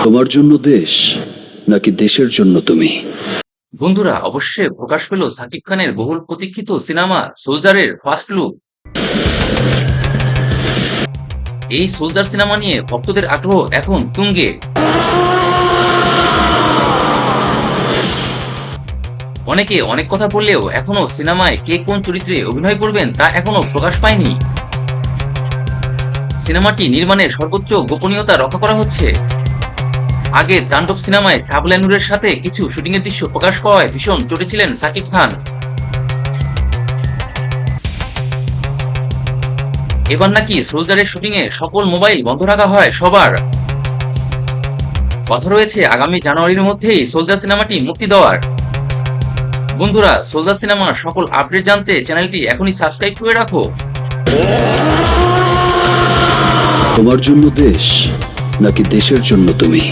তোমার জন্য দেশ নাকি দেশের জন্য তুমি? বন্ধুরা, অবশ্যই প্রকাশ পেল সাকিব খানের বহুল প্রতীক্ষিত সিনেমা সোলজারের ফার্স্ট লুক। এই সোলজার সিনেমা নিয়ে ভক্তদের আগ্রহ এখন তুঙ্গে। অনেকে অনেক কথা বললেও এখনো সিনেমায় কে কোন চরিত্রে অভিনয় করবেন তা এখনো প্রকাশ পায়নি। সিনেমাটি নির্মাণের সর্বোচ্চ গোপনীয়তা রক্ষা করা হচ্ছে। আগে তাণ্ডব সিনেমায় সাবলা নূরের সাথে কিছু শুটিংয়ের দৃশ্য প্রকাশ পাওয়ায় ভীষণ চটেছিলেন সাকিব খান। এবার নাকি সোলজারের শুটিংয়ে সকল মোবাইল বন্ধ রাখা হয় সবার। কথা রয়েছে আগামী জানুয়ারির মধ্যেই সোলজার সিনেমাটি মুক্তি দেওয়ার। বন্ধুরা, সোলজার সিনেমার সকল আপডেট জানতে চ্যানেলটি এখনই সাবস্ক্রাইব করে রাখো। তোমার জন্য দেশ নাকি দেশের জন্য তুমি?